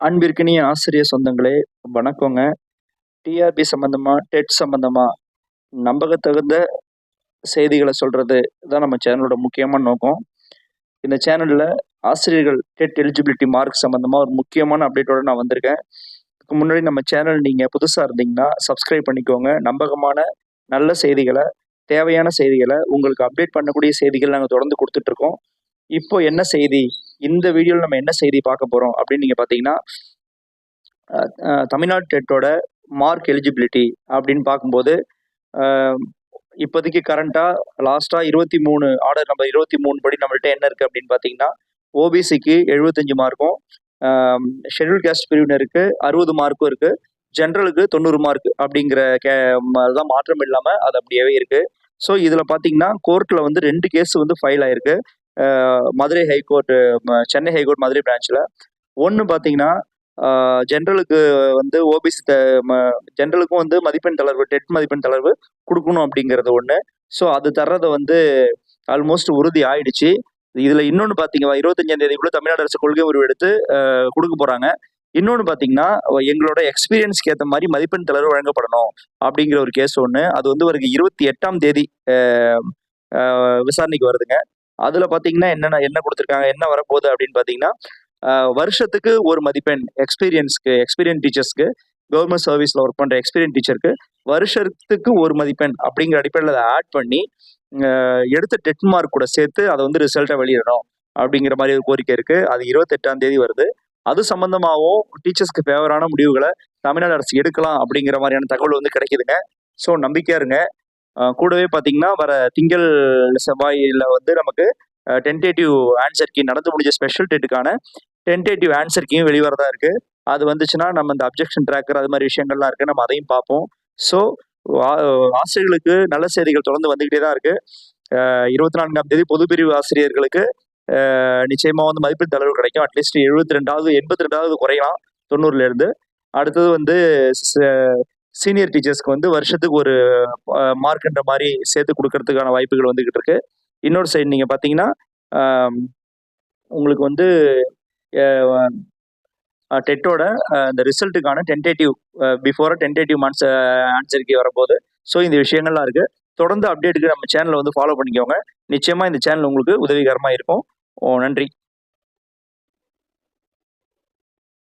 அன்பிற்கினிய ஆசிரியர் சொந்தங்களே, வணக்கங்க. டிஆர்பி சம்பந்தமா, டெட் சம்பந்தமா நம்பகத்தகுந்த செய்திகள சொல்றது தான் நம்ம சேனலோட முக்கியமான நோக்கம். இந்த சேனல்ல ஆசிரியர்கள் டெட் எலிஜிபிலிட்டி மார்க் சம்பந்தமா ஒரு முக்கியமான அப்டேட்டோட நான் வந்திருக்கேன். இதுக்கு முன்னாடி நம்ம சேனல் நீங்க புதுசா இருந்தீங்கன்னா, சப்ஸ்கிரைப் பண்ணிக்கோங்க. நம்பகமான நல்ல செய்திகள, தேவையான செய்திகள, உங்களுக்கு அப்டேட் பண்ணக்கூடிய செய்திகள் நாங்க தொடர்ந்து குடுத்துட்டுருக்கோம். இப்போ என்ன செய்தி? இந்த வீடியோல நம்ம என்ன செய்தி பார்க்க போறோம் அப்படின்னு நீங்க பார்த்தீங்கன்னா, தமிழ்நாடு டெட்டோட மார்க் எலிஜிபிலிட்டி அப்படின்னு பார்க்கும்போது, அ இப்போதைக்கு கரண்ட்டா லாஸ்ட்டா 23 ஆர்டர் நம்பர் 23 படி நம்மள்ட்ட என்ன இருக்கு அப்படின்னு பார்த்தீங்கன்னா, ஓபிசிக்கு 75 மார்க்கும், அ ஷெட்யூல்ட் காஸ்ட் பிரிவினருக்கு 60 மார்க்கும் இருக்கு. ஜெனரலுக்கு 90 மார்க் அப்படிங்கிற தான் மாற்றம் இல்லாம அது அப்படியே இருக்கு. ஸோ இதுல பார்த்தீங்கன்னா, கோர்ட்ல வந்து 2 கேஸ் வந்து ஃபைல் ஆயிருக்கு. மதுரை ஹைகோர்ட், சென்னை ஹைகோர்ட் மதுரை பிரான்ச்ல. ஒண்ணு பார்த்தீங்கன்னா, ஜெனரலுக்கு வந்து ஓபிசி ஜெனரலுக்கும் வந்து மதிப்பெண் தளர்வு, டெட் மதிப்பெண் தளர்வு குடுக்கணும் அப்படிங்கிறது ஒண்ணு. ஸோ அது தர்றத வந்து ஆல்மோஸ்ட் உறுதி ஆயிடுச்சு. இதுல இன்னொன்னு பார்த்தீங்கன்னா, 25ஆம் தேதிக்குள்ள தமிழ்நாடு அரசு கொள்கை முடிவு எடுத்து குடுக்க போறாங்க. இன்னொன்னு பார்த்தீங்கன்னா, எங்களோட எக்ஸ்பீரியன்ஸ்க்கு ஏத்த மாரி மதிப்பெண் தளர்வு வழங்கப்படணும் அப்படிங்கிற ஒரு கேஸ் ஒண்ணு. அது வந்து வருகிற 28ஆம் தேதி அ அ விசாரணைக்கு வருதுங்க. அதுல பார்த்தீங்கன்னா, என்ன குடுத்துருக்காங்க, என்ன வரப்போகுது அப்படின்னு பார்த்தீங்கன்னா, வருஷத்துக்கு ஒரு மதிப்பெண் எக்ஸ்பீரியன்ஸ் டீச்சர்ஸ்க்கு, கவர்மெண்ட் சர்வீஸ்ல ஒர்க் பண்ற எக்ஸ்பீரியன்ஸ் டீச்சருக்கு வருஷத்துக்கு ஒரு மதிப்பெண் அப்படிங்கிற அடிப்படையில் அதை ஆட் பண்ணி எடுத்த டெட் மார்க் கூட சேர்த்து அதை வந்து ரிசல்ட்டை வெளியிடணும் அப்படிங்கிற மாதிரி ஒரு கோரிக்கை இருக்கு. அது 28ஆம் தேதி வருது. அது சம்பந்தமாகவும் டீச்சர்ஸ்க்கு ஃபேவரான முடிவுகளை தமிழ்நாடு அரசு எடுக்கலாம் அப்படிங்கிற மாதிரியான தகவல் வந்து கிடைக்குதுங்க. ஸோ நம்பிக்கையா இருங்க. கூடவே பார்த்தீங்கன்னா, வர திங்கள் செவ்வாயில வந்து நமக்கு டென்டேட்டிவ் ஆன்சர் கீ நடந்து முடிஞ்ச ஸ்பெஷல் டெட்டுக்கான டென்டேட்டிவ் ஆன்சர் கீயும் வெளிவரதா இருக்கு. அது வந்துச்சுன்னா நம்ம இந்த அப்ஜெக்ஷன் ட்ராக்கர் அது மாதிரி விஷயங்கள்லாம் இருக்கு. நம்ம அதையும் பார்ப்போம். ஸோ ஆசிரியர்களுக்கு நல்ல செய்திகள் தொடர்ந்து வந்துகிட்டே தான் இருக்கு. 24ஆம் தேதி பொதுப்பிரிவு ஆசிரியர்களுக்கு நிச்சயமா வந்து மதிப்பெண் தளர்வு கிடைக்கும். அட்லீஸ்ட் 82வது குறையலாம் 90ல இருந்து. அடுத்தது வந்து சீனியர் டீச்சர்ஸ்க்கு வந்து வருஷத்துக்கு ஒரு மார்க்ன்ற மாதிரி சேர்த்து கொடுக்கறதுக்கான வாய்ப்புகள் வந்துகிட்டு இருக்கு. இன்னொரு சைடு நீங்க பாத்தீங்கன்னா, உங்களுக்கு வந்து டெட்டோட இந்த ரிசல்ட்டுக்கான டென்டேட்டிவ் பிஃபோரா டென்டேட்டிவ் ஆன்சர் கீ வரப்போகுது. ஸோ இந்த விஷயங்கள்லாம் இருக்கு. தொடர்ந்து அப்டேட்டுக்கு நம்ம சேனலை வந்து ஃபாலோ பண்ணிக்கோங்க. நிச்சயமா இந்த சேனல் உங்களுக்கு உதவிகரமா இருக்கும். நன்றி.